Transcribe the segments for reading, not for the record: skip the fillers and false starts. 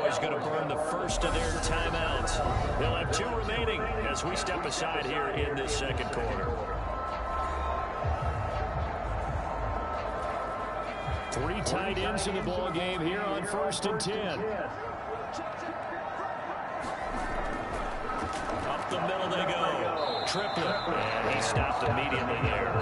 is going to burn the first of their timeouts. They'll have 2 remaining as we step aside here in this second quarter. 3 tight ends in the ball game here on 1st and 10. Up the middle they go. Triplet. And he stopped immediately there.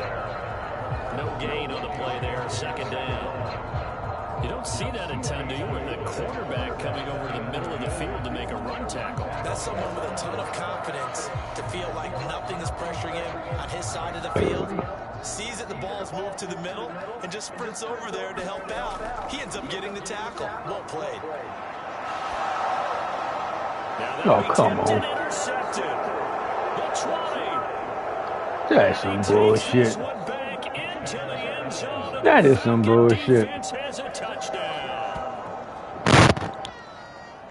No gain on the play there. 2nd down. You don't see that a ton, do you? When the quarterback coming over to the middle of the field to make a run tackle. That's someone with a ton of confidence to feel like nothing is pressuring him on his side of the field. Sees that the ball's moved to the middle and just sprints over there to help out. He ends up getting the tackle. Well played. Oh, come on. That's some bullshit. That is some bullshit.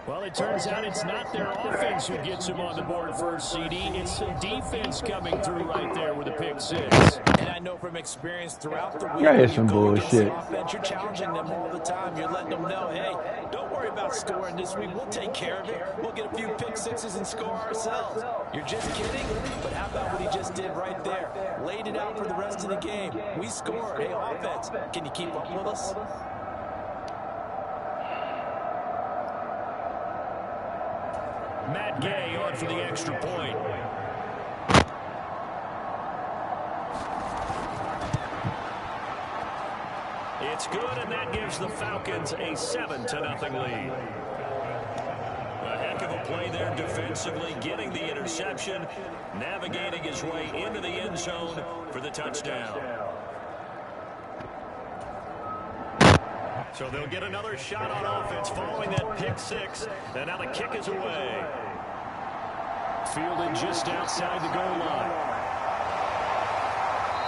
Well, it turns out it's not their offense who gets them on the board first, CD. It's some defense coming through right there with a pick 6. And I know from experience throughout the week, that is some bullshit. Offense, you're challenging them all the time. You're letting them know, hey, don't worry about scoring this week. We'll take care of it. We'll get a few pick 6s and score ourselves. You're just kidding? But how about what he just did right there? Laid it out for the rest of the game. We scored. Hey, offense, can you keep up with us? Matt Gay on for the extra point. It's good, and that gives the Falcons a 7-0 lead. A heck of a play there defensively, getting the interception, navigating his way into the end zone for the touchdown. So they'll get another shot on offense following that pick 6. And now the kick is away. Fielded just outside the goal line.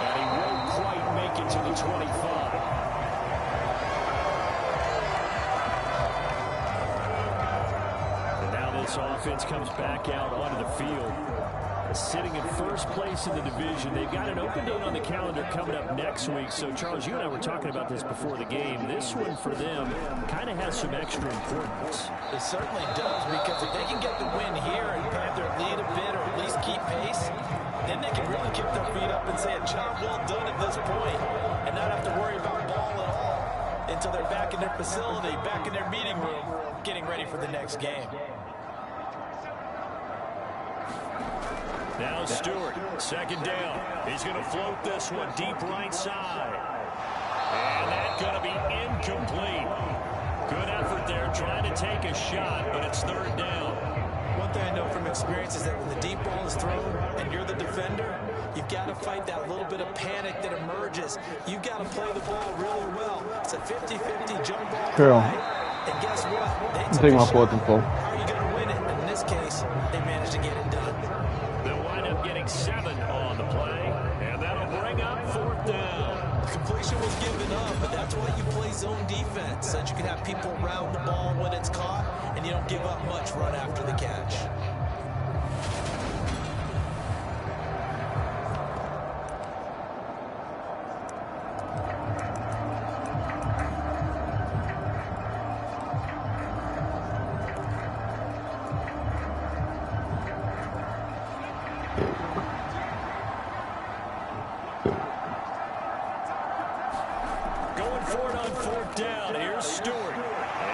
And he won't quite make it to the 25. And now this offense comes back out onto the field. Sitting in first place in the division. They've got an open date on the calendar coming up next week. So, Charles, you and I were talking about this before the game. This one for them kind of has some extra importance. It certainly does, because if they can get the win here and pad their lead a bit or at least keep pace, then they can really kick their feet up and say a job well done at this point and not have to worry about ball at all until they're back in their facility, back in their meeting room, getting ready for the next game. Now Stewart, 2nd down. He's going to float this one deep right side. And that's going to be incomplete. Good effort there trying to take a shot, but it's 3rd down. One thing I know from experience is that when the deep ball is thrown and you're the defender, you've got to fight that little bit of panic that emerges. You've got to play the ball really well. It's a 50-50 jump ball play. And guess what? They took a shot. How are you going to win it? In this case, they managed to get it done. They'll wind up getting 7 on the play, and that'll bring up 4th down. Completion was given up, but that's why you play zone defense, so that you can have people around the ball when it's caught, and you don't give up much run after the catch.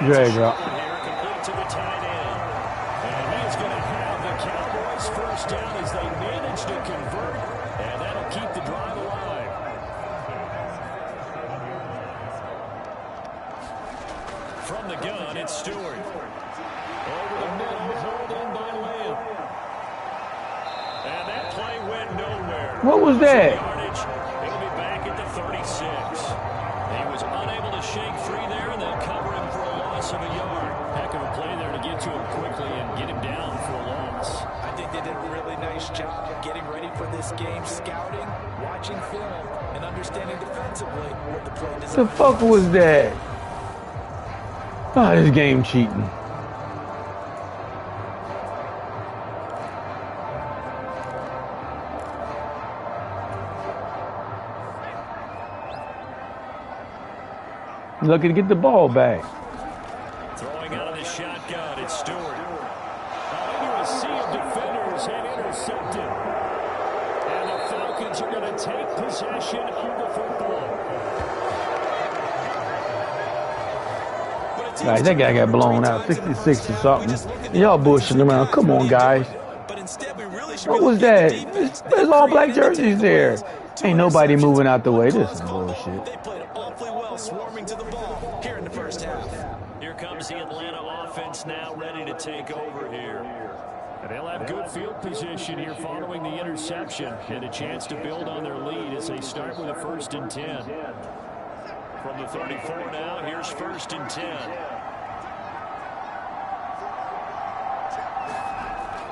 There you go. Complete to the tight end. And he's going to have the Cowboys first down as they manage to convert, and that'll keep the drive alive. From the gun, it's Stewart. Over the middle, hauled in by Lamb. And that play went nowhere. What was that? He'll be back at the 36. He was unable to shake free there, and they'll cover him for a loss of a yard. Heck of a play there to get to him quickly and get him down for a loss. I think they did a really nice job getting ready for this game, scouting, watching film, and understanding defensively what the play design. The fuck was that? Oh, this game cheating. Lucky to get the ball back. Throwing out of the shotgun, it's Stewart. Into a sea of defenders and intercepted. And the Falcons are going to take possession of the football. Guys, that guy got blown out, 66 or something. Y'all bullshitting around. Come on, guys. What was that? There's all black jerseys there. Ain't nobody moving out the way. This is bullshit. They played awfully well, swarming to the ball here in the first half. Here comes the Atlanta offense now ready to take over here. And they'll have good field position here following the interception and a chance to build on their lead as they start with a 1st and 10. From the 34 now, here's 1st and 10.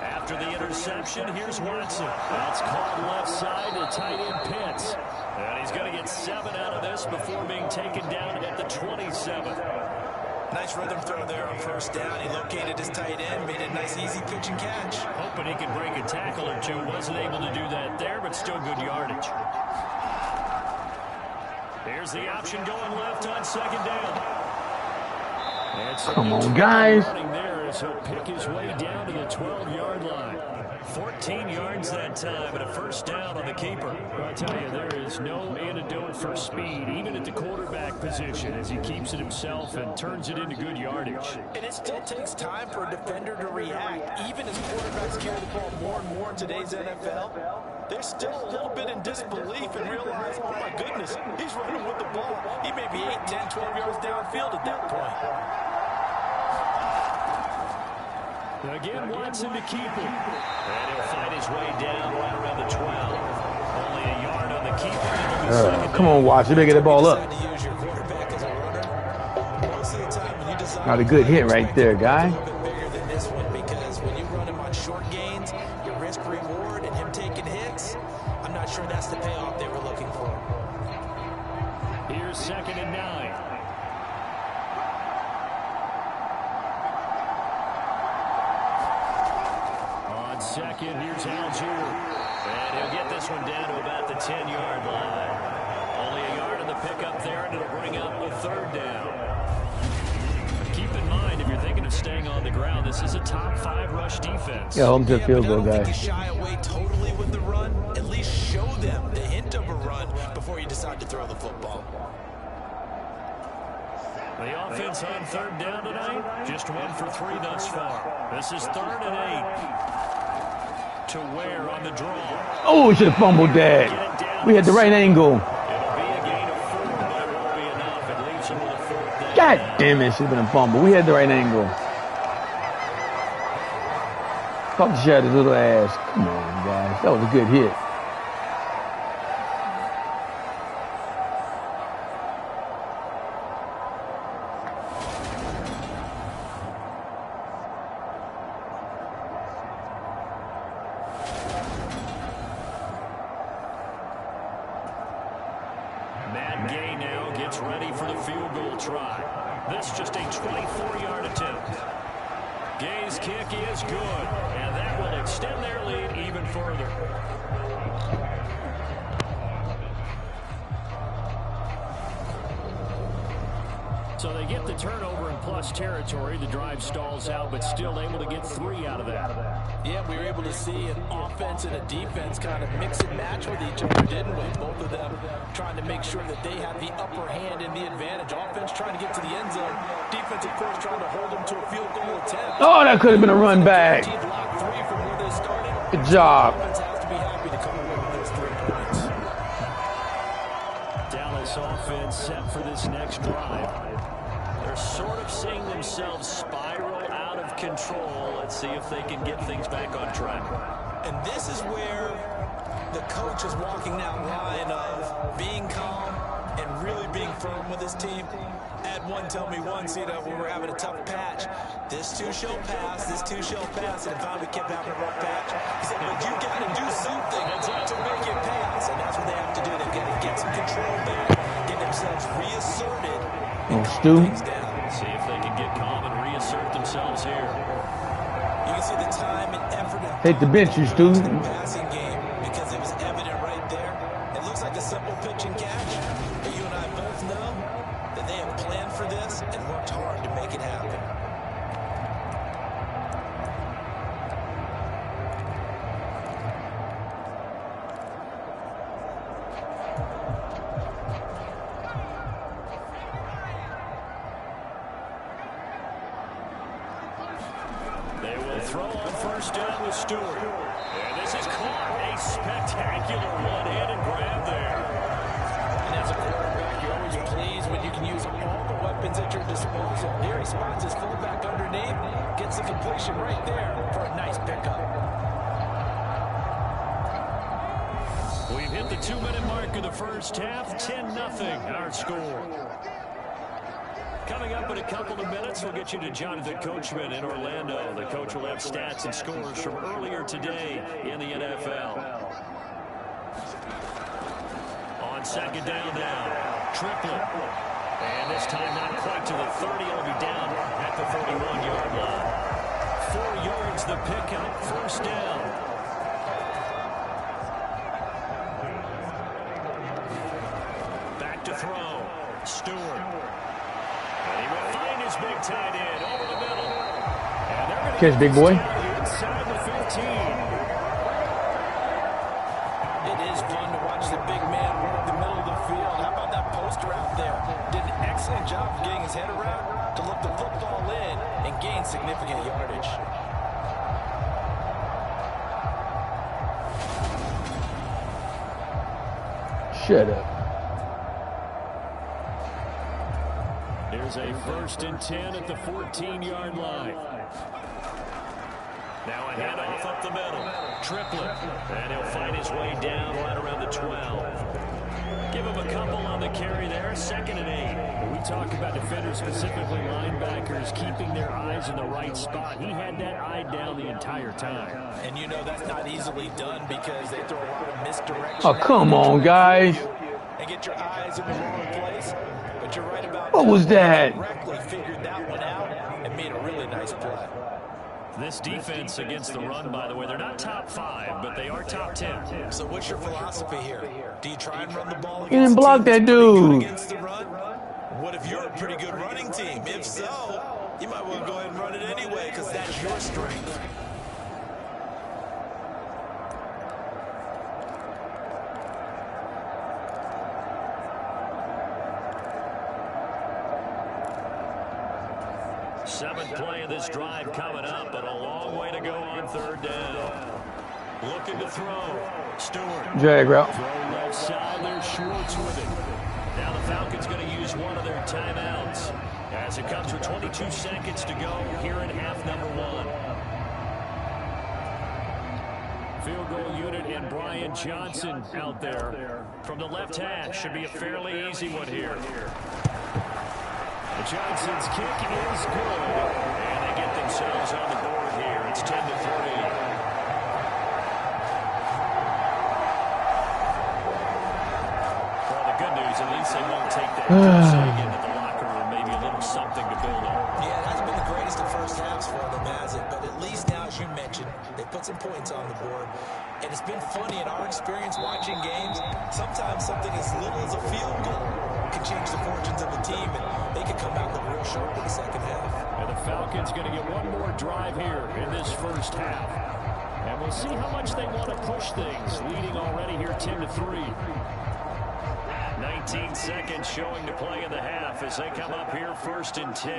After the interception, here's Watson. That's caught left side to tight end Pitts. And he's going to get 7 out of this before being taken down at the 27. Nice rhythm throw there on 1st down. He located his tight end, made a nice easy pitch and catch. Hoping he could break a tackle or two. Wasn't able to do that there, but still good yardage. Here's the option going left on 2nd down. Come on, guys. There as he'll pick his way down to the 12-yard line. 14 yards that time and a 1st down on the keeper. Well, I tell you, there is no antidote for speed, even at the quarterback position, as he keeps it himself and turns it into good yardage. And it still takes time for a defender to react. Even as quarterbacks carry the ball more and more in today's NFL, they're still a little bit in disbelief and realize, oh my goodness, he's running with the ball. He may be 8, 10, 12 yards downfield at that point. Again, Watson to keep it. And he'll fight his way down right around the 12. Only a yard on the keeper. Come on, Watson. You better get the ball up. Not a good hit right there, guy. Bigger than this one, because when you run him on short gains, your risk reward and him taking hits, I'm not sure that's the payoff they were looking for. Here's 2nd and 9. Second, here's Algier. And he'll get this one down to about the 10-yard line. Only a yard in the pickup there, and it'll bring up a 3rd down. Keep in mind, if you're thinking of staying on the ground, this is a top 5 rush defense. Yeah, home to field goal, guys. guys. Shy away totally with the run. At least show them the hint of a run before you decide to throw the football. The offense on 3rd down tonight, just 1 for 3 thus far. This is 3rd and 8. To Ware on the draw. Oh, we should have fumbled that. We had the right angle. It'll be a gain of 4, but it won't be enough. It leaves him with a 4th down. God damn it, should have been a fumble. We had the right angle. Fuck shot his little ass. Come on, guys. That was a good hit. Matt Gay now gets ready for the field goal try. This just a 24-yard attempt. Gay's kick is good, and that will extend their lead even further. So they get the turnover in plus territory. The drive stalls out, but still able to get 3 out of that. Yeah, we were able to see an offense and a defense kind of mix and match with each other, didn't we? Both of them trying to make sure that they have the upper hand and the advantage. Offense trying to get to the end zone. Defense, of course, trying to hold them to a field goal attempt. Oh, that could have been a run back. Good job. Offense has to be happy to come away with those 3 points. Dallas offense set for this next drive. They're sort of seeing themselves spiral out of control. Let's see if they can get things back on track. And this is where the coach is walking that line of being calm and really being firm with his team. Add one, tell me one, see that when we're having a tough patch. This too shall pass, this too shall pass. And finally kept having a rough patch. He said, but you got to do something to make it pass. And that's what they have to do. They've got to get some control back, get themselves reasserted. Stu. See if they can get calm and reassert themselves here. You can see the time and effort. Hit the bench, you Stu. Passing game, because it was evident right there. It looks like a simple pitch and catch, but you and I both know that they have planned for this and worked hard to make it happen. throw on first down with Stewart. And this is caught. A spectacular one-handed grab there. And as a quarterback, you're always pleased when you can use all the weapons at your disposal. Here he spots his fullback underneath, gets the completion right there for a nice pickup. We've hit the 2-minute mark of the first half. 10-0 our score. Coming up in a couple of minutes, we'll get you to Jonathan Coachman in Orlando. The coach will have stats and scores from earlier today in the NFL. On second down now, Triplett. And this time not quite to the 30. It'll be down at the 31-yard line. 4 yards the pickup, first down. Back to throw, Stewart. And he will find his big tight end over the middle. And they're going to catch, big boy. Inside the 15. It is fun to watch the big man work the middle of the field. How about that post route there? Did an excellent job of getting his head around to look the football in and gain significant yardage. Shut up. Here's a 1st and 10 at the 14-yard line. Now a handoff up the middle. Triplett. And he'll find his way down right around the 12. Give him a couple on the carry there. 2nd and 8. When we talk about defenders, specifically linebackers, keeping their eyes in the right spot. He had that eye down the entire time. And you know that's not easily done because they throw a lot of misdirection. Oh, come on, guys. And get your eyes in the wrong place. But you're right about What was that? Correctly figured that one out and made a really nice play. This defense against the run, by the way, they're not top 5, but they are top 10. So what's your philosophy here? Do you try and run the ball against You didn't block that dude. against the run? What if you're a pretty good running team? If so, you might want to go ahead and run it anyway because that's your strength. Seventh play of this drive coming up, but a long way to go on 3rd down. Looking to throw. Stewart. Drag route. Throw left side. There's Schwartz with it. Now the Falcons going to use one of their timeouts as it comes with 22 seconds to go here in half number 1. Field goal unit and Brian Johnson out there from the left hash. Should be a fairly easy one here. Johnson's kick is good, and they get themselves on the board here. It's 10-3. Well, the good news, at least they won't take that saying into the locker room. Maybe a little something to build on. Yeah, it hasn't been the greatest of first halves for them, has it? But at least now, as you mentioned, they put some points on the board. And it's been funny in our experience watching games. Sometimes something as little as a field goal can change the fortunes of a team, and they can come out and look real sharp in the second half. And the Falcons going to get one more drive here in this first half. And we'll see how much they want to push things, leading already here 10-3. 19 seconds showing to play in the half as they come up here 1st and 10.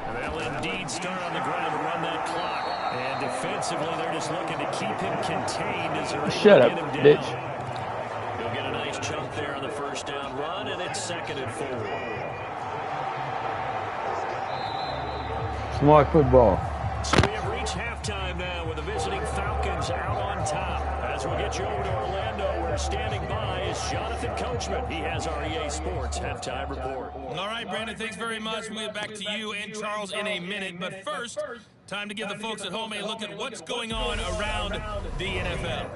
And they'll indeed start on the ground to run that clock. And defensively, they're just looking to keep him contained as they're able to get him down. Bitch. He'll get a nice chunk there on the 1st down run, and it's 2nd and 4. Smart football. So we have reached halftime now with the visiting Falcons out on top. As we get you over to Orlando, where standing by is Jonathan Coachman. He has our EA Sports halftime report. All right, Brandon, thanks very much. We'll get back to you and Charles in a minute. But first, time to give the folks at home a look at what's going on around the NFL.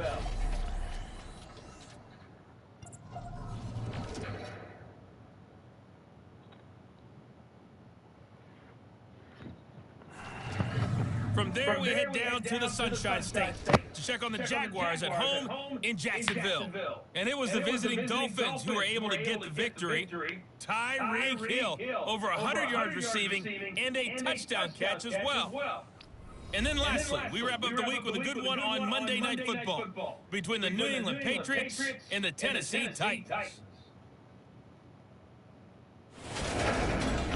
From there, we head down to the Sunshine State to check on the Jaguars at home in Jacksonville. And it was the visiting Dolphins who were able to get the victory. Tyreek Hill, over 100 yards receiving and a touchdown catch as well. And then lastly, we wrap up the week with a good one on Monday Night Football between the New England Patriots and the Tennessee Titans.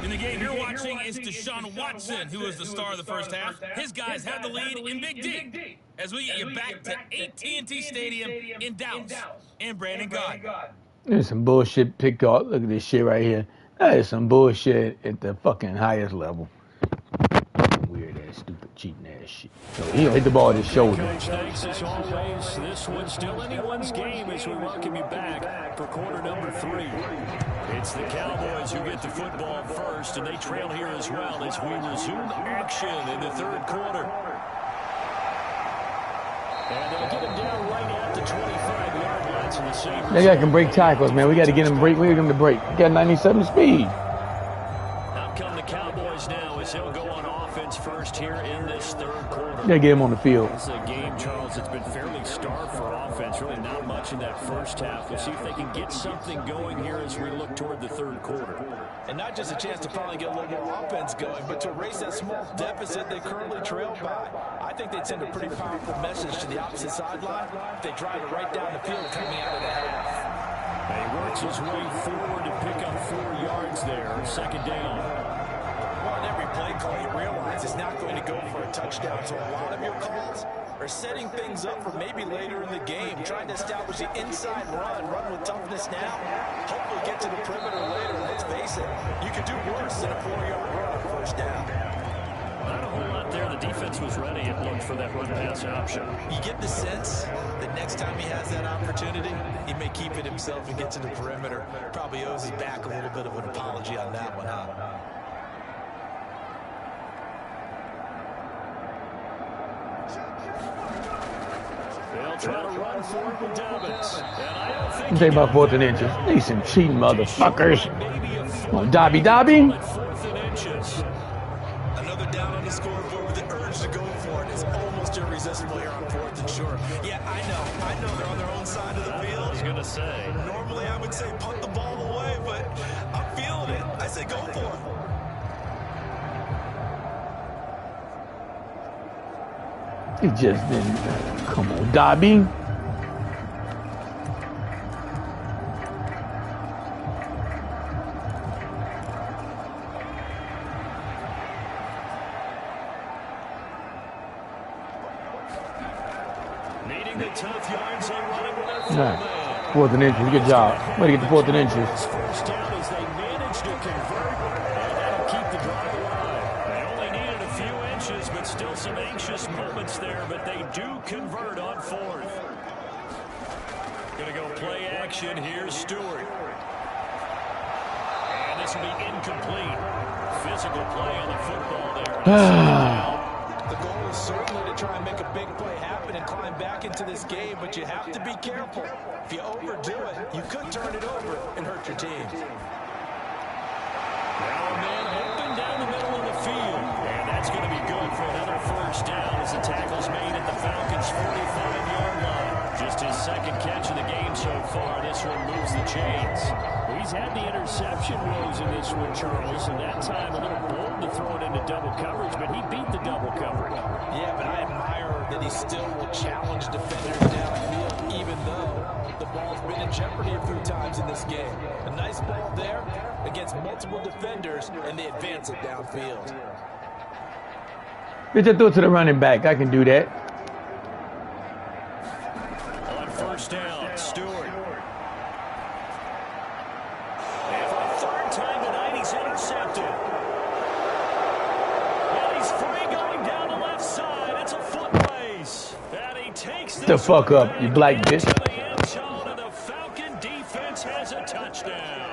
In the game you're watching is Deshaun Watson, who is the star of the first half. His guys have the lead in Big D. As we get you back to AT&T Stadium in Dallas. And Brandon God. There's some bullshit picked off. Look at this shit right here. That is some bullshit at the fucking highest level. Weird ass, stupid, cheating ass shit. So he hit the ball at his shoulder. Coach, thanks as always. This one's still anyone's game as we welcome you back for quarter number 3. It's the Cowboys who get the football first, and they trail here as well as we resume action in the third quarter. And they'll get him down right at the 25-yard line. So the same. That guy can break tackles, man. We got to get him break. We got him to break. He got 97 speed. Out come the Cowboys now as he'll go on offense first here in this third quarter. Got to get him on the field. This is a game, Charles, that's been fairly starved for offense. Really not much in that first half. We'll see if they can get something going here as we look toward the third quarter. And not just a chance to finally get a little more offense going, but to erase that small deficit they currently trail by. I think they'd send a pretty powerful message to the opposite sideline if they drive it right down the field coming out of the half. He works his way forward to pick up 4 yards there. Second down. Well, on every play call, you realize it's not going to go for a touchdown. So a lot of your calls are setting things up for maybe later in the game, trying to establish the inside run with toughness now, hopefully get to the perimeter later. Let's face it, you could do worse than a 4-yard run on first down. Not a whole lot there. The defense was ready, it looked, for that run-pass option. You get the sense that next time he has that opportunity, he may keep it himself and get to the perimeter. Probably owes his back a little bit of an apology on that one, huh? They'll try to run for it with Dobbins. And I don't think You take about 4th and inches. These some cheating motherfuckers. Oh, Dobby. Another down on the scoreboard with the urge to go for it. It's almost irresistible here on 4th and short. Yeah, I know they're on their own side of the field. I was going to say. Normally I would say punt the ball away, but I'm feeling it. I say go for it. He just didn't. Come on, Dobby. Needing the tough yards and running with their Nice. 4th and inches. Good job. Way to get the 4th and inches. first down as they manage to convert, and that'll keep the drive alive. They only needed a few inches, but still some anxious moments there, but they do convert on 4th. Gonna go play action. Here's Stewart. And this will be incomplete. Physical play on the football there. The goal is certainly to try and make a big play happen and climb back into this game, but you have to be careful. If you overdo it, you could turn it over and hurt your team. Now a man open down the middle of the field. And that's going to be good for another first down as the tackle's made at the Falcons' 45-yard line. Just his second catch of the game so far. This one moves the chains. Well, he's had the interception woes in this one, Charles, and that time a little bold to throw it into double coverage, but he beat the double coverage. Yeah, but I admire that he still will challenge defenders downfield, even though the ball's been in jeopardy a few times in this game. A nice ball there against multiple defenders, and they advance it downfield. Bitch, I threw it to the running back. I can do that. On first down, Stewart. And for the third time tonight, he's intercepted. And he's free going down the left side. It's a foot race. And he takes Shut the fuck up, you black bitch. to the end zone, and the Falcon defense has a touchdown.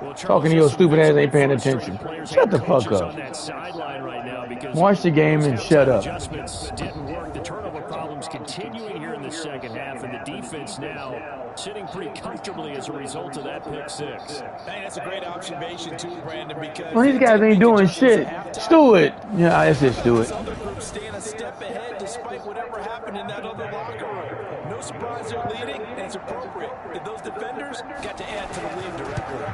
Well, Charles, Talking to your there's some stupid ass ain't paying frustrating attention. players Shut and the fuck coaches up. on that sideline right now because Watch the game and shut up. adjustments didn't work. The turnover problems continuing here in the second half, and the defense now sitting pretty comfortably as a result of that pick six. I think that's a great observation, too, Brandon, because Well, these guys ain't doing shit. Stewart. Yeah, that's it, Stewart. this other group staying a step ahead despite whatever happened in that other locker room. No surprise they're leading, and it's appropriate. And those defenders got to add to the lead directly.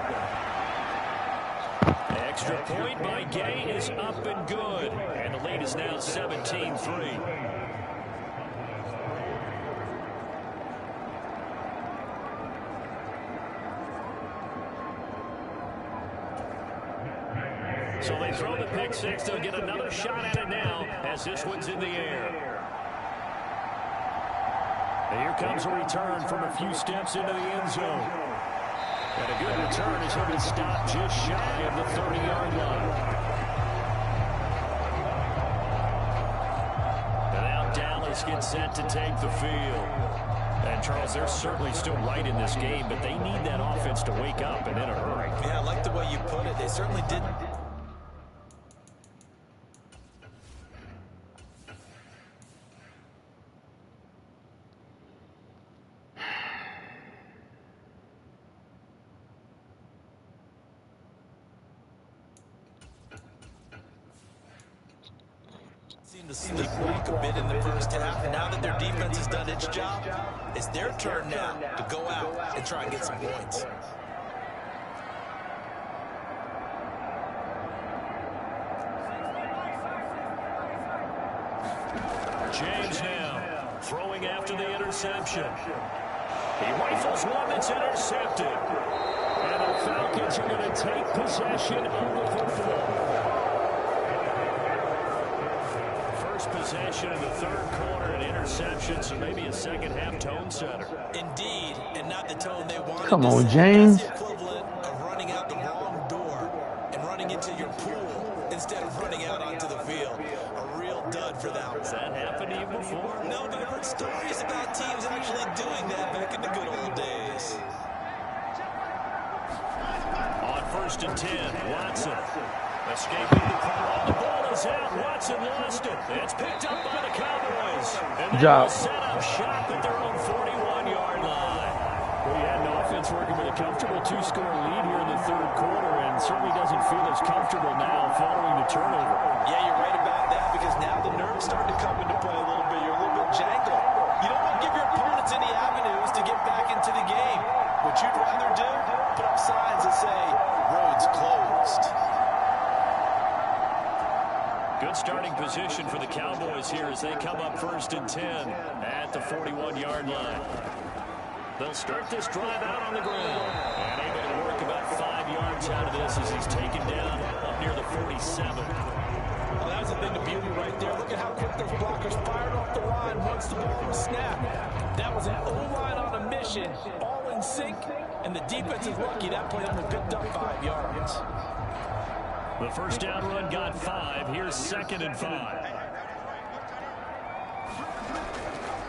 Extra point by Gay is up and good. And the lead is now 17-3. So they throw the pick six. They'll get another shot at it now as this one's in the air. And here comes a return from a few steps into the end zone. And a good return is able to stop just shy of the 30-yard line. And now Dallas gets set to take the field. And, Charles, they're certainly still right in this game, but they need that offense to wake up and in a hurry. Yeah, I like the way you put it. They certainly didn't. To sleepwalk a bit in the first half. Now that their defense has done its job, it's their turn now to go out and try and get some points. James now throwing after the interception. He rifles one that's intercepted. And the Falcons are going to take possession of the football. Possession in the third quarter, an interception, so maybe a second-half tone setter. Indeed, and not the tone they wanted. Come on, James. That's the equivalent of running out the wrong door and running into your pool instead of running out onto the field. A real dud for that one. Has that happened to you before? No, but I've heard stories about teams actually doing that back in the good old days. On 1st and 10, Watson escaping the call. The ball is out. Watson lost it. It's picked up by the Cowboys. And they will set up shop at their own 41-yard line. Well, you had an offense working with a comfortable two-score lead here in the third quarter and certainly doesn't feel as comfortable now following the turnover. Yeah, you're right about that because now the nerves starting to come into play a little bit. You're a little bit jangled. You don't want to give your opponents any avenues to get back into the game. What you'd rather do, put up signs that say, roads closed. Good starting position for the Cowboys here as they come up 1st and 10 at the 41-yard line. They'll start this drive out on the ground. And able to work about 5 yards out of this as he's taken down up near the 47. Well, that was the thing, the beauty right there. Look at how quick those blockers fired off the line once the ball was snapped. That was an O-line on a mission, all in sync, and the defense is lucky that play only picked up 5 yards. The first down run got 5. Here's 2nd and 5.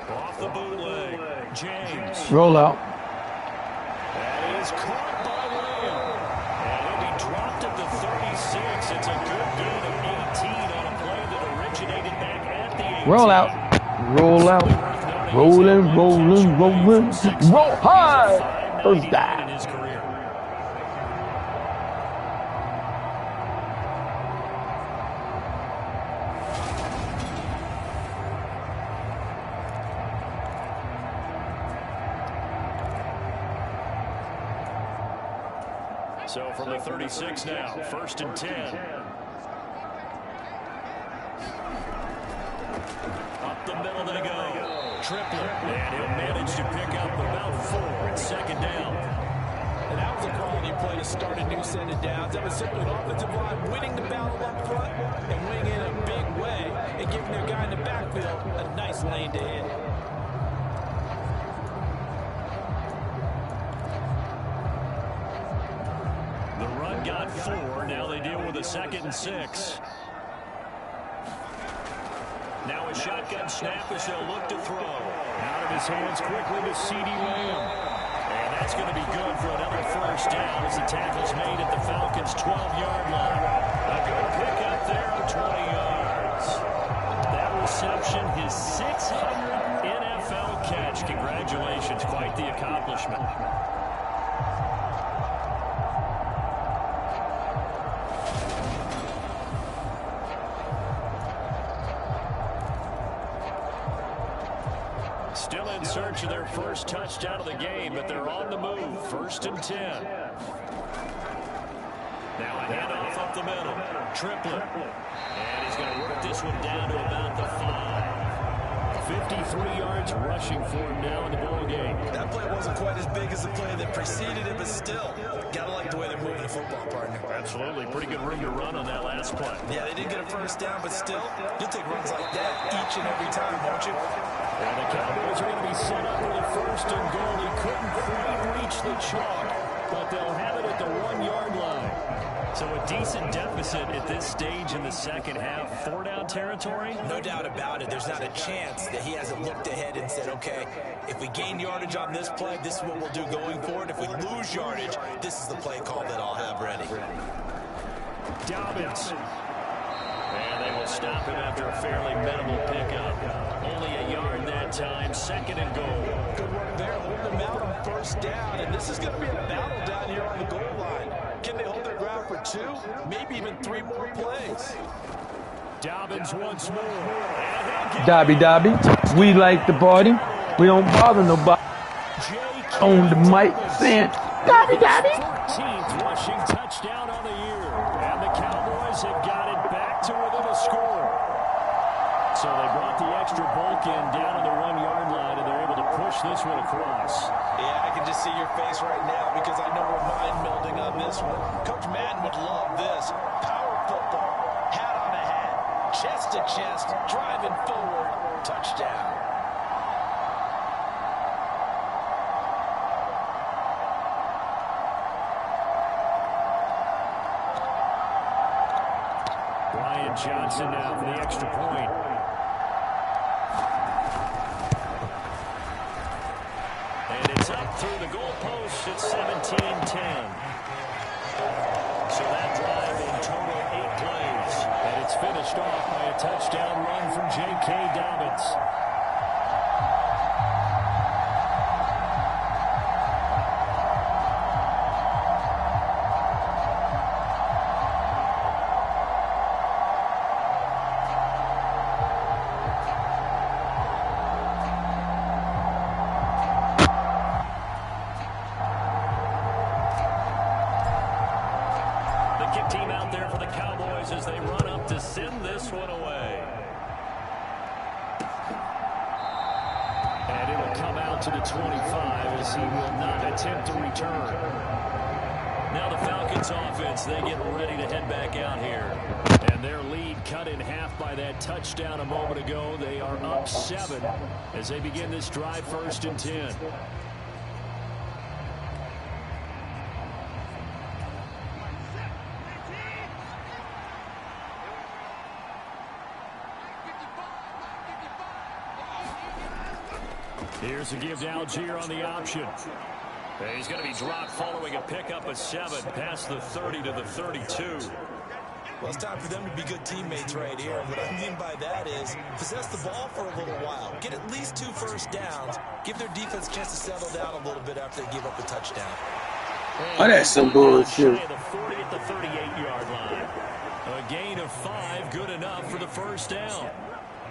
Off the bootleg, James. Roll out. That is caught by Lamb. And he'll be dropped at the 36. It's a good gain of 18 on a play that originated back at the 18. Roll out. Roll out. Rolling, rolling, rolling. Roll high. First down. In his career. So from the 36 now, 1st and 10. Up the middle they go. Triplet. And he'll manage to pick up about 4. It's 2nd down. And that was a quality play to start a new set of downs. That was simply an offensive line winning the battle up front and winning in a big way and giving their guy in the backfield a nice lane to hit. Got 4. Now they deal with a 2nd and 6. Now a shotgun snap as they'll look to throw. Out of his hands quickly to C.D. Lamb. And that's going to be good for another first down as the tackle's made at the Falcons' 12-yard line. A good pickup there of 20 yards. That reception, his 600th NFL catch. Congratulations. Quite the accomplishment. Still in search of their first touchdown of the game, but they're on the move. 1st and 10. Now a handoff up the middle. Triplet. And he's going to work this one down to about the 5. 53 yards rushing for him now in the ball game. That play wasn't quite as big as the play that preceded it, but still, gotta like the way they're moving the football, partner. Absolutely. Pretty good room to run on that last play. Yeah, they didn't get a first down, but still, you'll take runs like that each and every time, won't you? And the Cowboys are going to be set up for the first and goal. He couldn't quite reach the chalk, but they'll have it at the 1-yard line. So a decent deficit at this stage in the second half. 4-down territory? No doubt about it. There's not a chance that he hasn't looked ahead and said, okay, if we gain yardage on this play, this is what we'll do going forward. If we lose yardage, this is the play call that I'll have ready. Dobbins. And they will stop him after a fairly minimal pickup. Only a yard that time, 2nd and goal. Good work there, holding them out on first down, and this is going to be a battle down here on the goal line. Can they hold their ground for 2, maybe even 3 more plays? Dobbins once more. Dobby. We like the party. We don't bother nobody. On the mic saying, Dobby. 14th rushing touchdown on the year. And the Cowboys have got it back to within a score. So they brought the extra bulk in down on the 1-yard line, and they're able to push this one across. Yeah, I can just see your face right now because I know we're mind melding on this one. Coach Madden would love this. Power football, hat on a hat, chest to chest, driving forward, touchdown. Brian Johnson now for the extra point. And it's up through the goalpost. It's 17-10. So that drive in total 8 plays. And it's finished off by a touchdown run from J.K. Dobbins. Team out there for the Cowboys as they run up to send this one away. And it'll come out to the 25 as he will not attempt to return. Now the Falcons offense, they get ready to head back out here. And their lead cut in half by that touchdown a moment ago. They are up 7 as they begin this drive 1st and 10. Here's a give to Algier on the option. And he's going to be dropped following a pickup of 7 past the 30 to the 32. Well, it's time for them to be good teammates right here. What I mean by that is possess the ball for a little while. Get at least 2 first downs. Give their defense a chance to settle down a little bit after they give up a touchdown. Oh, that's some bullshit. The 40 at the 38-yard line. A gain of 5, good enough for the first down.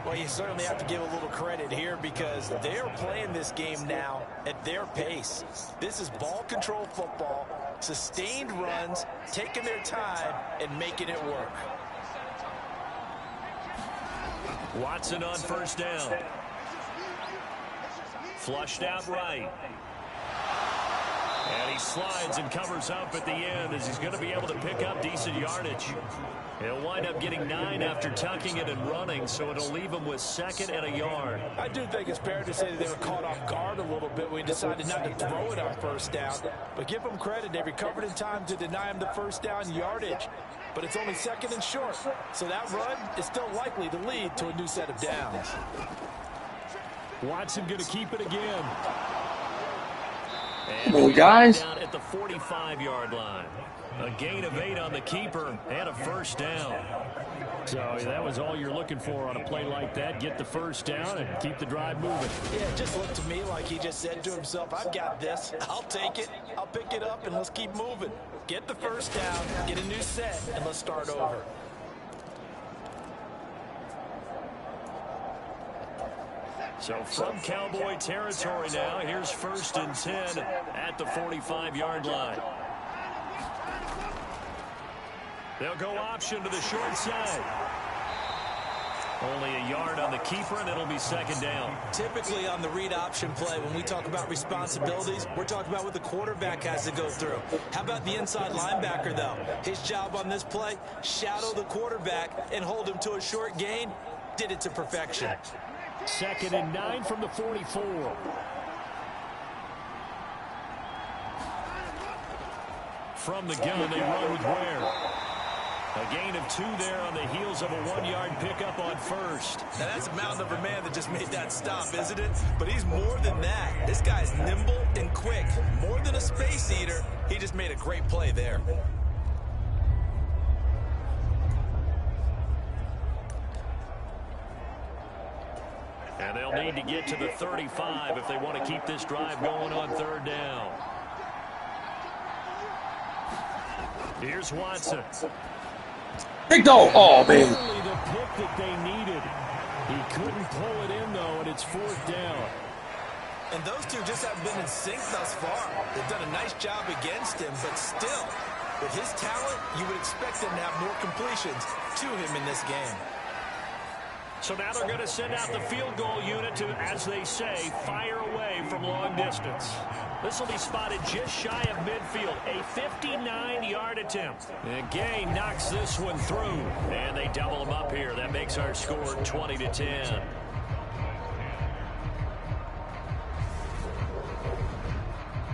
Well, you certainly have to give a little credit here because they're playing this game now at their pace. This is ball control football, sustained runs, taking their time, and making it work. Watson on first down. Flushed out right. And he slides and covers up at the end as he's going to be able to pick up decent yardage. He'll wind up getting 9 after tucking it and running, so it'll leave him with 2nd and a yard. I do think it's fair to say that they were caught off guard a little bit when he decided not to throw it on first down. But give them credit. They recovered in time to deny him the first down yardage. But it's only 2nd and short. So that run is still likely to lead to a new set of downs. Watson going to keep it again. And come on, guys. Down at the 45-yard line. A gain of 8 on the keeper and a first down. So that was all you're looking for on a play like that. Get the first down and keep the drive moving. Yeah, it just looked to me like he just said to himself, I've got this. I'll take it. I'll pick it up, and let's keep moving. Get the first down, get a new set, and let's start over. So from Cowboy territory now, here's 1st and 10 at the 45-yard line. They'll go option to the short side. Only a yard on the keeper, and it'll be second down. Typically on the read option play, when we talk about responsibilities, we're talking about what the quarterback has to go through. How about the inside linebacker, though? His job on this play, shadow the quarterback and hold him to a short gain. Did it to perfection. 2nd and 9 from the 44. From the gun, they run with Ware. A gain of 2 there on the heels of a 1-yard pickup on first. Now that's a mountain of a man that just made that stop, isn't it? But he's more than that. This guy's nimble and quick. More than a space eater, he just made a great play there. And they'll need to get to the 35 if they want to keep this drive going on 3rd down. Here's Watson. Big dog. Oh, man. Only the pick that they needed. He couldn't pull it in, though, and it's 4th down. And those two just haven't been in sync thus far. They've done a nice job against him, but still, with his talent, you would expect him to have more completions to him in this game. So now they're going to send out the field goal unit to, as they say, fire away from long distance. This will be spotted just shy of midfield. A 59-yard attempt. And Gay knocks this one through. And they double them up here. That makes our score 20-10.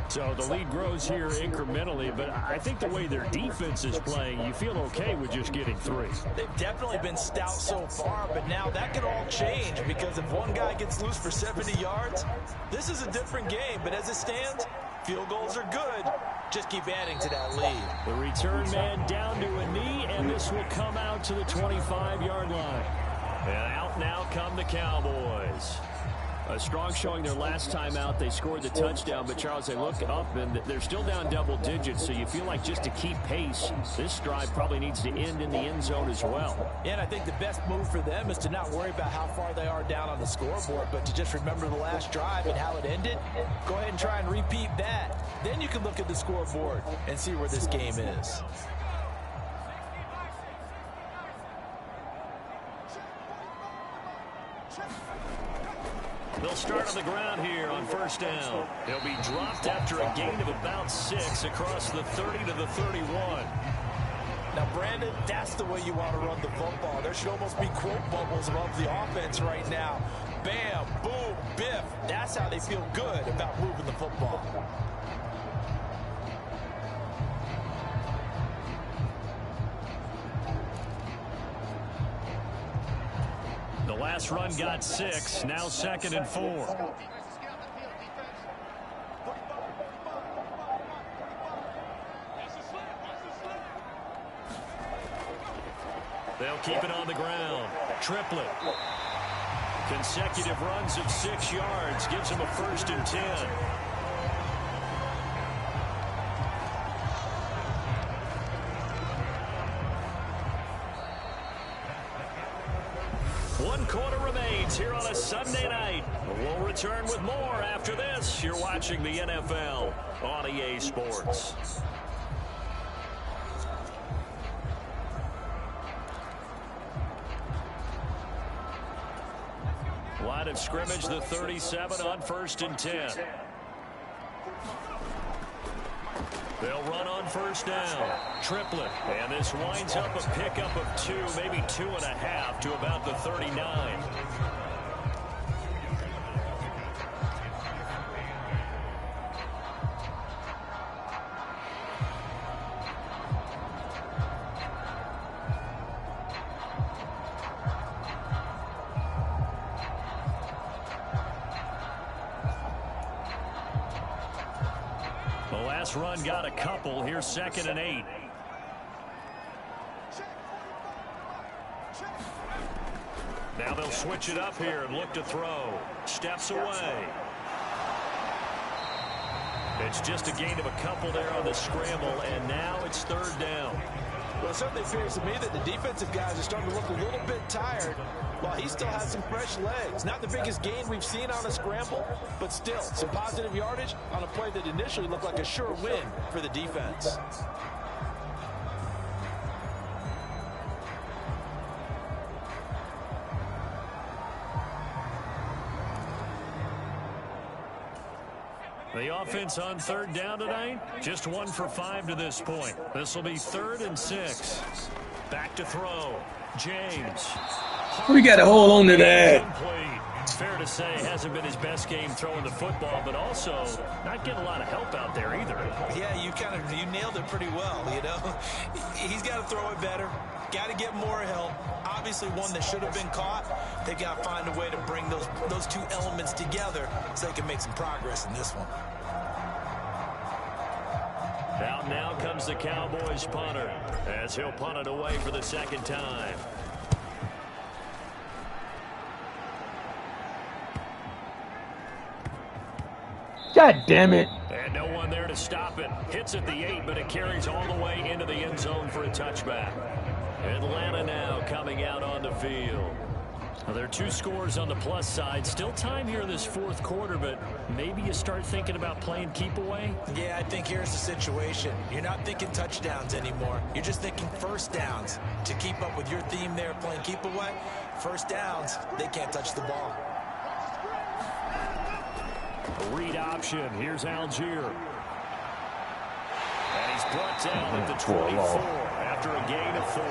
So the lead grows here incrementally, but I think the way their defense is playing, you feel okay with just getting 3. They've definitely been stout so far, but now that could all change because if one guy gets loose for 70 yards, this is a different game. But as it stands, field goals are good. Just keep adding to that lead. The return man down to a knee, and this will come out to the 25-yard line. And out now come the Cowboys. A strong showing their last time out. They scored the touchdown, but Charles, they look up and they're still down double digits, so you feel like just to keep pace, this drive probably needs to end in the end zone as well. Yeah, and I think the best move for them is to not worry about how far they are down on the scoreboard, but to just remember the last drive and how it ended. Go ahead and try and repeat that. Then you can look at the scoreboard and see where this game is. They'll start on the ground here on 1st down. They'll be dropped after a gain of about 6 across the 30 to the 31. Now, Brandon, that's the way you want to run the football. There should almost be quote bubbles above the offense right now. Bam, boom, biff. That's how they feel good about moving the football. The last run got 6, now 2nd and 4. They'll keep it on the ground. Triplet. Consecutive runs of 6 yards gives them a 1st and 10. One quarter remains here on a Sunday night. We'll return with more after this. You're watching the NFL on EA Sports. Line of scrimmage, the 37 on 1st and 10. They'll run on 1st down. Triplet. And this winds up a pickup of 2, maybe 2.5 to about the 39. Run got a couple. Here's 2nd and 8. Now they'll switch it up here and look to throw. Steps away. It's just a gain of a couple there on the scramble, and now it's 3rd down. Well, it certainly appears to me that the defensive guys are starting to look a little bit tired while he still has some fresh legs. Not the biggest gain we've seen on a scramble, but still some positive yardage on a play that initially looked like a sure win for the defense. The offense on third down tonight, just 1 for 5 to this point. This will be 3rd and 6. Back to throw. James. We got to hold on to that. Fair to say, hasn't been his best game throwing the football, but also not getting a lot of help out there either. Yeah, you nailed it pretty well, you know. He's got to throw it better. Got to get more help. Obviously, one that should have been caught. They got to find a way to bring those two elements together so they can make some progress in this one. Out now comes the Cowboys punter as he'll punt it away for the 2nd time. God damn it. And no one there to stop it. Hits at the 8, but it carries all the way into the end zone for a touchback. Atlanta now coming out on the field. Well, there are 2 scores on the plus side. Still time here in this 4th quarter, but maybe you start thinking about playing keep away? Yeah, I think here's the situation. You're not thinking touchdowns anymore. You're just thinking first downs. To keep up with your theme there, playing keep away, first downs, they can't touch the ball. A read option. Here's Algier. And he's brought down at the 24 after a gain of 4.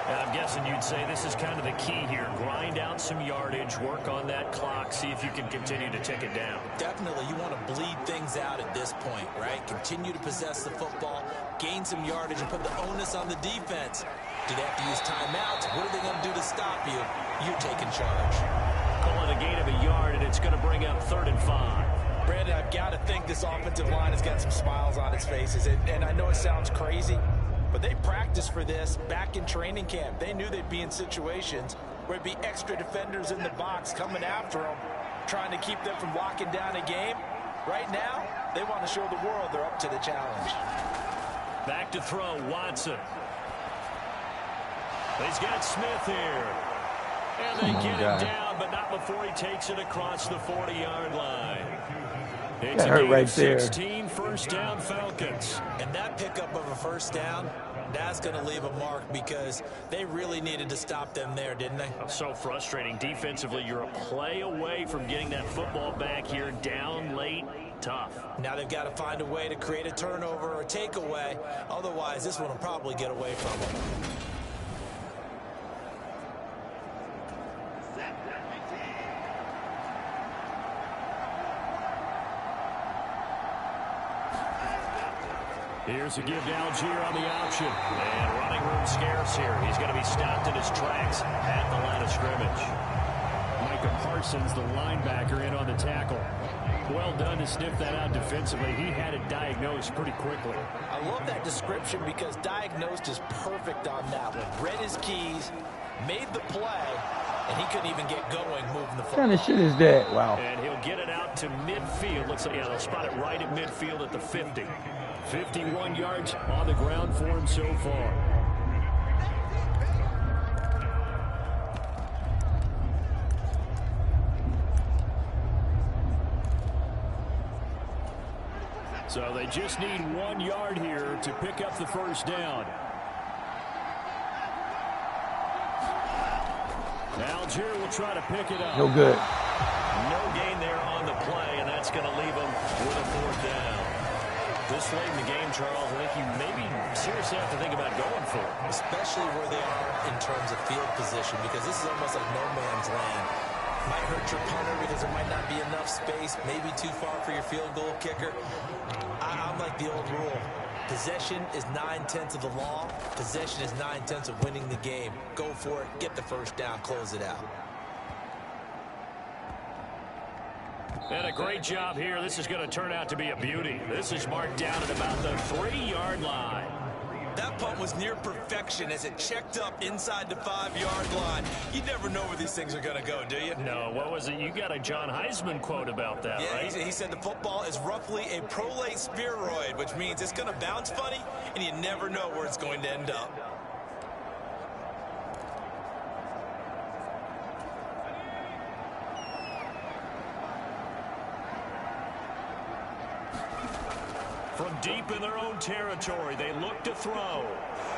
And I'm guessing you'd say this is kind of the key here. Grind out some yardage, work on that clock, see if you can continue to tick it down. Definitely, you want to bleed things out at this point, right? Continue to possess the football, gain some yardage, and put the onus on the defense. Do they have to use timeouts? What are they going to do to stop you? You're taking charge. Call it a gain of a yard, and it's going to bring up 3rd and 5. Brandon, I've got to think this offensive line has got some smiles on its faces. And I know it sounds crazy, but they practiced for this back in training camp. They knew they'd be in situations where there'd be extra defenders in the box coming after them, trying to keep them from locking down a game. Right now, they want to show the world they're up to the challenge. Back to throw, Watson. He's got Smith here. And they get him down, but not before he takes it across the 40-yard line. It's a gain of 16, first down Falcons. And that pickup of a first down, that's going to leave a mark because they really needed to stop them there, didn't they? So frustrating. Defensively, you're a play away from getting that football back here, down late, tough. Now they've got to find a way to create a turnover or takeaway. Otherwise, this one will probably get away from them. Here's a give to Algier on the option. And running room scarce here. He's going to be stopped in his tracks at the line of scrimmage. Micah Parsons, the linebacker, in on the tackle. Well done to sniff that out defensively. He had it diagnosed pretty quickly. I love that description because diagnosed is perfect on that one. Read his keys, made the play, and he couldn't even get going moving the football. What kind of shit is that? Wow. And he'll get it out to midfield. Looks like, yeah, they'll spot it right at midfield at the 50. 51 yards on the ground for him so far. So they just need 1 yard here to pick up the first down. Algier will try to pick it up. No good. No gain there on the play, and that's going to leave them with a 4th down. This late in the game, Charles, I think you maybe seriously have to think about going for it. Especially where they are in terms of field position, because this is almost like no man's land. Might hurt your punter because there might not be enough space, maybe too far for your field goal kicker. I'm like the old rule. Possession is 9/10 of the law. Possession is 9/10 of winning the game. Go for it, get the first down, close it out. And a great job here. This is going to turn out to be a beauty. This is marked down at about the 3-yard line. That punt was near perfection as it checked up inside the 5-yard line. You never know where these things are going to go, do you? No, what was it? You got a John Heisman quote about that, yeah, right? He said the football is roughly a prolate spheroid, which means it's going to bounce funny, and you never know where it's going to end up. From deep in their own territory, they look to throw.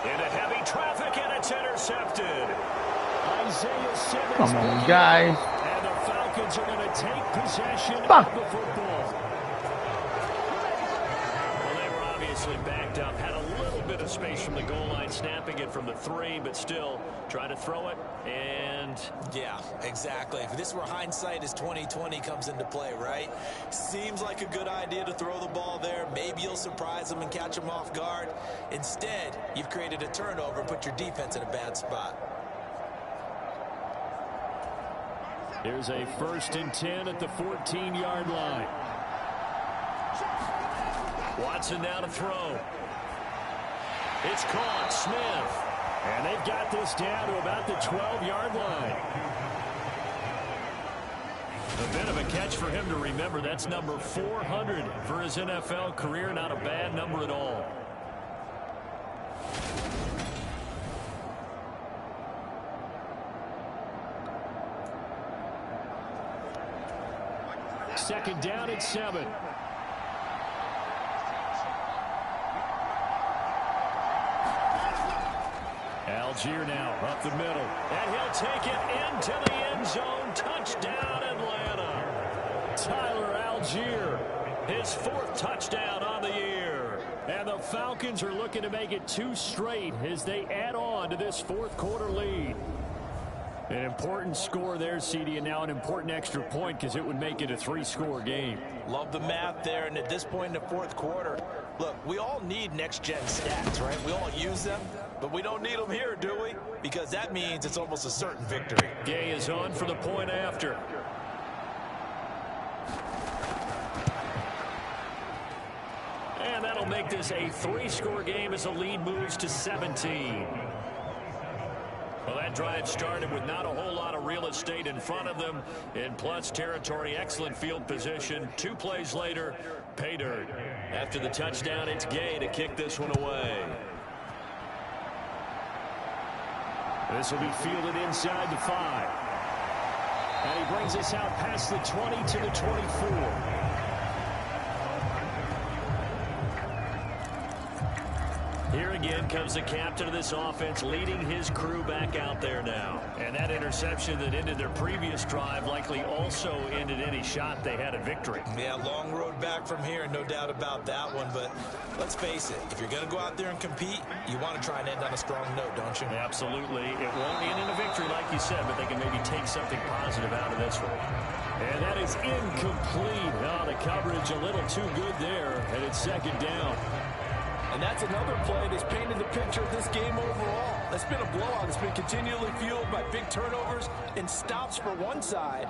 Into heavy traffic, and it's intercepted. Isaiah Simmons. Come on, guys. And the Falcons are going to take possession Fuck. of the football. Nicely backed up. Had a little bit of space from the goal line, snapping it from the 3, but still try to throw it. And yeah, exactly. If this were hindsight as 2020 comes into play, right? Seems like a good idea to throw the ball there. Maybe you'll surprise them and catch them off guard. Instead, you've created a turnover and put your defense in a bad spot. Here's a 1st and 10 at the 14-yard line. Watson now to throw. It's caught. Smith. And they've got this down to about the 12-yard line. A bit of a catch for him to remember. That's number 400 for his NFL career. Not a bad number at all. Second down at 7. Algier now up the middle. And he'll take it into the end zone. Touchdown, Atlanta. Tyler Algier. His 4th touchdown on the year. And the Falcons are looking to make it 2 straight as they add on to this 4th quarter lead. An important score there, CD, and now an important extra point because it would make it a 3-score game. Love the math there, and at this point in the 4th quarter, look, we all need next-gen stats, right? We all use them, but we don't need them here, do we? Because that means it's almost a certain victory. Gay is on for the point after. And that'll make this a 3-score game as the lead moves to 17. Well, that drive started with not a whole lot of real estate in front of them. In plus territory, excellent field position. 2 plays later, pay dirt. After the touchdown, it's Gay to kick this one away. This will be fielded inside the 5. And he brings us out past the 20 to the 24. Here again comes the captain of this offense, leading his crew back out there now. And that interception that ended their previous drive likely also ended any shot they had at victory. Yeah, long road back from here, no doubt about that one. But let's face it, if you're going to go out there and compete, you want to try and end on a strong note, don't you? Absolutely. It won't end in a victory, like you said, but they can maybe take something positive out of this one. And that is incomplete. Oh, the coverage a little too good there, and it's 2nd down. And that's another play that's painted the picture of this game overall. It's been a blowout. It's been continually fueled by big turnovers and stops for one side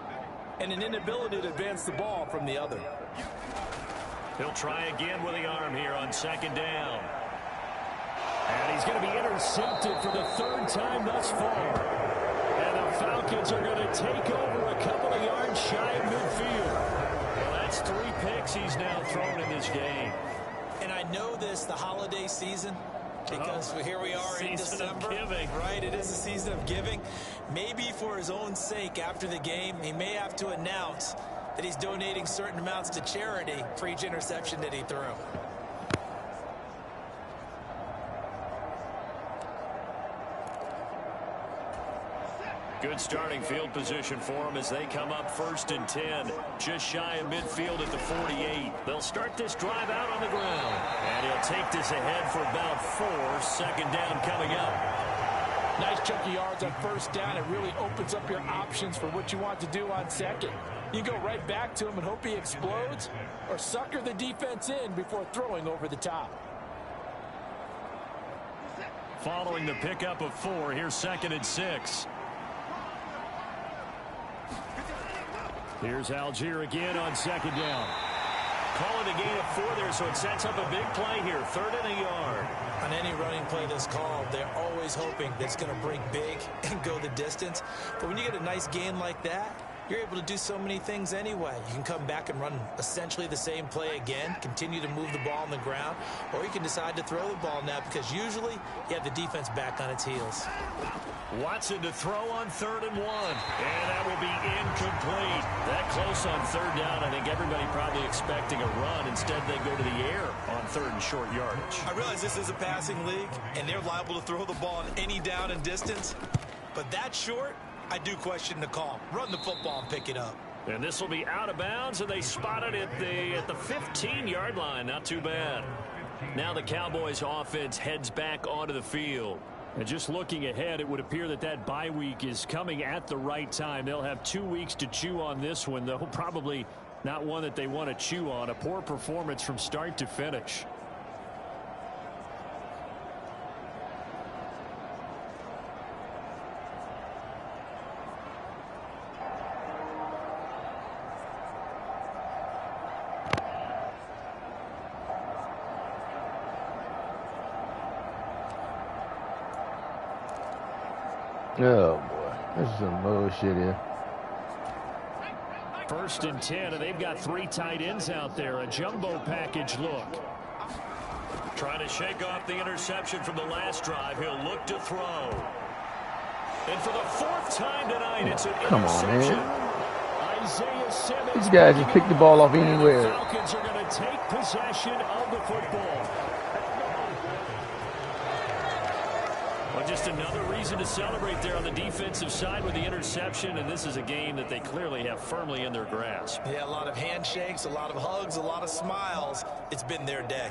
and an inability to advance the ball from the other. He'll try again with the arm here on 2nd down. And he's going to be intercepted for the 3rd time thus far. And the Falcons are going to take over a couple of yards shy of midfield. Well, that's 3 picks he's now thrown in this game. And I know this, the holiday season, because here we are in December. Right, it is a season of giving. Maybe for his own sake, after the game, he may have to announce that he's donating certain amounts to charity for each interception that he threw. Good starting field position for them as they come up 1st and 10. Just shy of midfield at the 48. They'll start this drive out on the ground. And he'll take this ahead for about 4. 2nd down coming up. Nice chunky yards on 1st down. It really opens up your options for what you want to do on 2nd. You go right back to him and hope he explodes, or sucker the defense in before throwing over the top. Following the pickup of 4, here's 2nd and 6. Here's Algier again on 2nd down. Calling a gain of 4 there, so it sets up a big play here. 3rd and a yard. On any running play that's called, they're always hoping that it's going to break big and go the distance. But when you get a nice gain like that, you're able to do so many things anyway. You can come back and run essentially the same play again, continue to move the ball on the ground, or you can decide to throw the ball now because usually you have the defense back on its heels. Watson to throw on 3rd and 1. And that will be incomplete. That close on 3rd down. I think everybody probably expecting a run. Instead, they go to the air on 3rd and short yardage. I realize this is a passing league, and they're liable to throw the ball on any down and distance. But that short, I do question the call. Run the football and pick it up. And this will be out of bounds, and they spot it at the 15-yard line. Not too bad. Now the Cowboys offense heads back onto the field. And just looking ahead, it would appear that that bye week is coming at the right time. They'll have 2 weeks to chew on this one, though probably not one that they want to chew on. A poor performance from start to finish. Oh, boy. This is some bullshit here. 1st and 10, and they've got 3 tight ends out there. A jumbo package look. Trying to shake off the interception from the last drive. He'll look to throw. And for the 4th time tonight, it's an interception. Isaiah Simmons. These guys just pick the ball off anywhere. The Falcons are going to take possession of the football. Well, just another reason to celebrate there on the defensive side with the interception, and this is a game that they clearly have firmly in their grasp. Yeah, a lot of handshakes, a lot of hugs, a lot of smiles. It's been their day.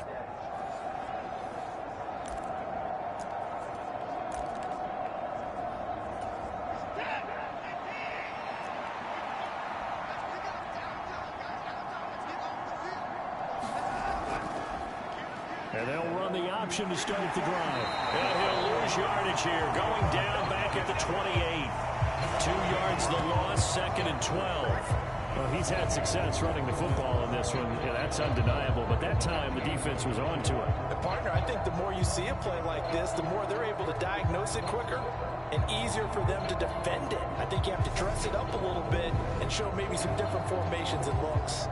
And they'll run the option to start the drive. And he'll lose yardage here. Going down back at the 28. 2 yards the loss, 2nd and 12. Well, he's had success running the football in this one. Yeah, that's undeniable. But that time, the defense was on to it. Partner, I think the more you see a play like this, the more they're able to diagnose it quicker and easier for them to defend it. I think you have to dress it up a little bit and show maybe some different formations and looks.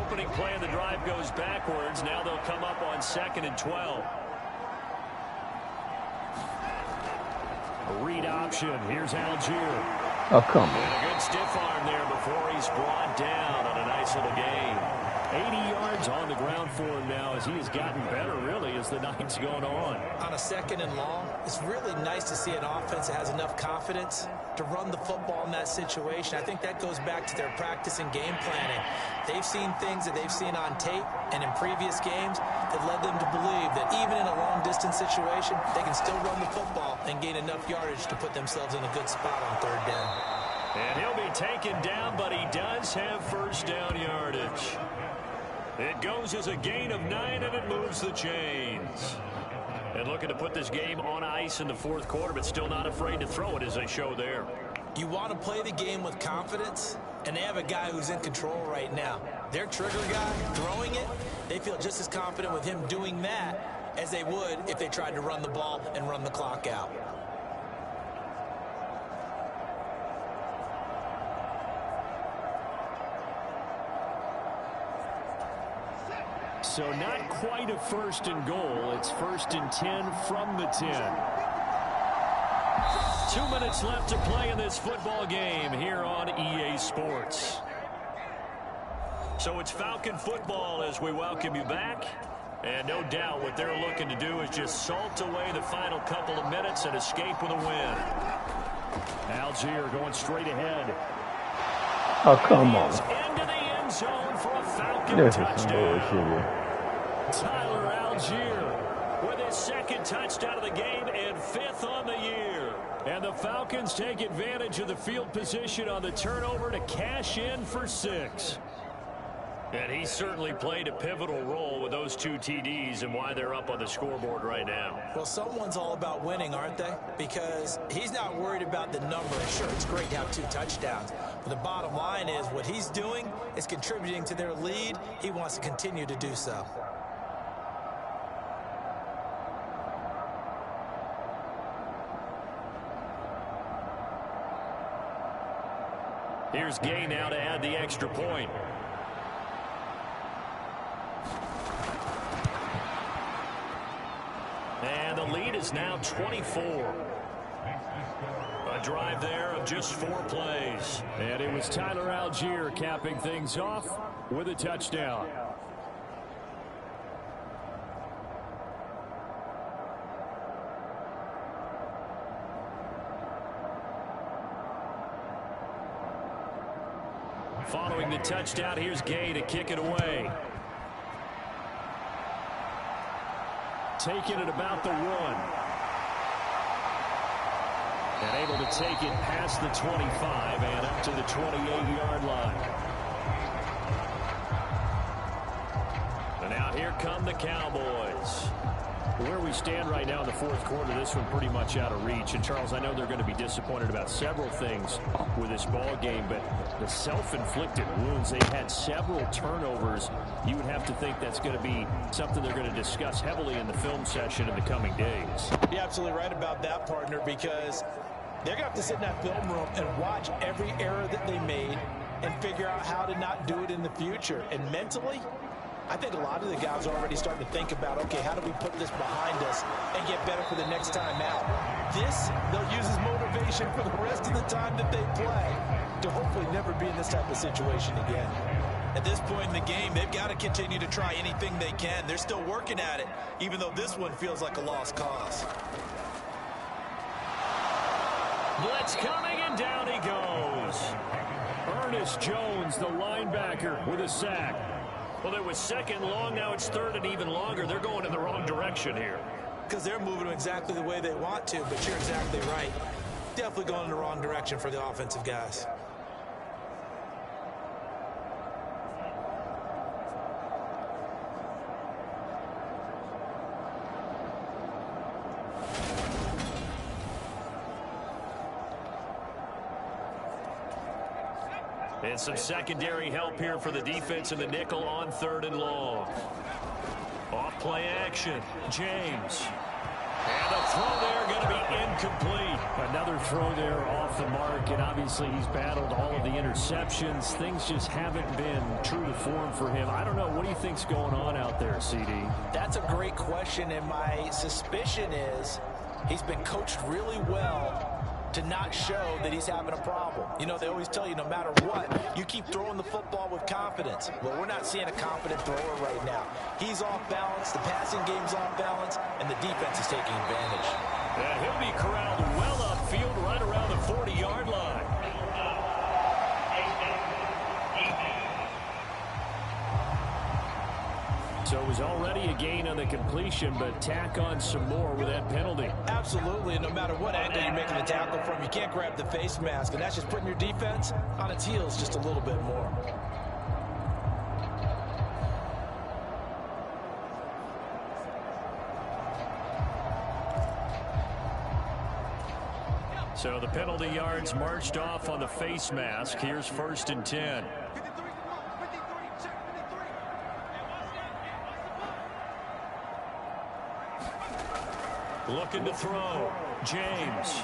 Opening play of the drive goes backwards. Now they'll come up on 2nd and 12. A read option. Here's Algier. Oh, come on. And a good stiff arm there before he's brought down on a nice little gain. 80 yards on the ground for him now as he has gotten better, really, as the night's going on. On a 2nd and long, it's really nice to see an offense that has enough confidence to run the football in that situation. I think that goes back to their practice and game planning. They've seen things that they've seen on tape and in previous games that led them to believe that even in a long-distance situation, they can still run the football and gain enough yardage to put themselves in a good spot on 3rd down. And he'll be taken down, but he does have 1st down yardage. It goes as a gain of 9, and it moves the chains. And looking to put this game on ice in the 4th quarter, but still not afraid to throw it as they show there. You want to play the game with confidence, and they have a guy who's in control right now. Their trigger guy throwing it, they feel just as confident with him doing that as they would if they tried to run the ball and run the clock out. So not quite a 1st and goal. It's 1st and 10 from the 10. 2 minutes left to play in this football game here on EA Sports. So it's Falcon football as we welcome you back. And no doubt what they're looking to do is just salt away the final couple of minutes and escape with a win. Algier going straight ahead. Oh, come on. Into the end zone for a Falcon This is some touchdown. bullshit here. Tyler Algier with his 2nd touchdown of the game and 5th on the year. And the Falcons take advantage of the field position on the turnover to cash in for 6. And he certainly played a pivotal role with those 2 TDs and why they're up on the scoreboard right now. Well, someone's all about winning, aren't they? Because he's not worried about the number. Sure, it's great to have 2 touchdowns. But the bottom line is what he's doing is contributing to their lead. He wants to continue to do so. Here's Gay now to add the extra point. And the lead is now 24. A drive there of just 4 plays. And it was Tyler Algier capping things off with a touchdown. Following the touchdown, here's Gay to kick it away. Taking it about the 1. And able to take it past the 25 and up to the 28-yard line. And now here come the Cowboys. Where we stand right now in the fourth quarter, this one pretty much out of reach. And, Charles, I know they're going to be disappointed about several things with this ball game, but the self-inflicted wounds, they've had several turnovers. You would have to think that's going to be something they're going to discuss heavily in the film session in the coming days. You're absolutely right about that, partner, because they're going to have to sit in that film room and watch every error that they made and figure out how to not do it in the future. And mentally, I think a lot of the guys are already starting to think about, okay, how do we put this behind us and get better for the next time out? This, they'll use as motivation for the rest of the time that they play to hopefully never be in this type of situation again. At this point in the game, they've got to continue to try anything they can. They're still working at it, even though this one feels like a lost cause. Blitz coming, and down he goes. Ernest Jones, the linebacker, with a sack. Well, it was second long. Now it's third and even longer. They're going in the wrong direction here. Because they're moving them exactly the way they want to, but you're exactly right. Definitely going in the wrong direction for the offensive guys. And some secondary help here for the defense in the nickel on 3rd and long. Off play action. James. And a throw there going to be incomplete. Another throw there off the mark, and obviously he's battled all of the interceptions. Things just haven't been true to form for him. I don't know. What do you think's going on out there, CD? That's a great question, and my suspicion is he's been coached really well to not show that he's having a problem. You know, they always tell you no matter what, you keep throwing the football with confidence. Well, we're not seeing a confident thrower right now. He's off balance, the passing game's off balance, and the defense is taking advantage. And he'll be corralled well upfield right around the 40-yard line. So it was already a gain on the completion, but tack on some more with that penalty. Absolutely, and no matter what angle you're making the tackle from, you can't grab the face mask, and that's just putting your defense on its heels just a little bit more. So the penalty yards marched off on the face mask. Here's 1st and 10. Looking to throw. James.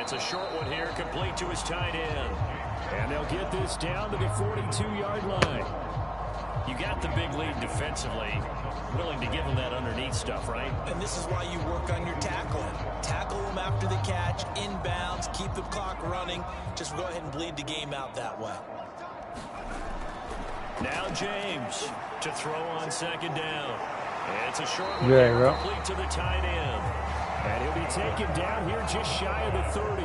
It's a short one here, complete to his tight end. And they'll get this down to the 42-yard line. You got the big lead defensively. Willing to give them that underneath stuff, right? And this is why you work on your tackling. Tackle them after the catch, inbounds, keep the clock running. Just go ahead and bleed the game out that way. Now James to throw on 2nd down. It's a short one, complete to the tight end. And he'll be taken down here just shy of the 30.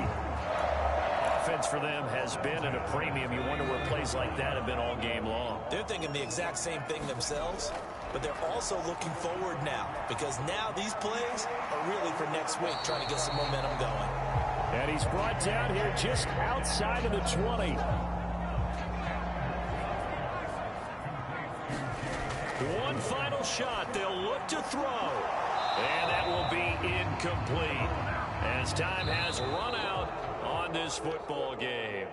Offense for them has been at a premium. You wonder where plays like that have been all game long. They're thinking the exact same thing themselves, but they're also looking forward now, because now these plays are really for next week, trying to get some momentum going. And he's brought down here just outside of the 20. One final shot. They'll look to throw. And that will be incomplete as time has run out on this football game.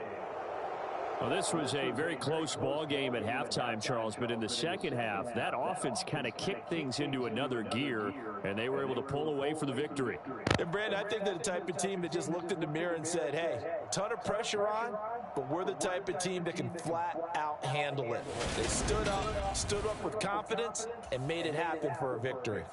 Well, this was a very close ball game at halftime, Charles, but in the second half, that offense kind of kicked things into another gear, and they were able to pull away for the victory. And, Brandon, I think they're the type of team that just looked in the mirror and said, hey, ton of pressure on, but we're the type of team that can flat out handle it. They stood up with confidence, and made it happen for a victory.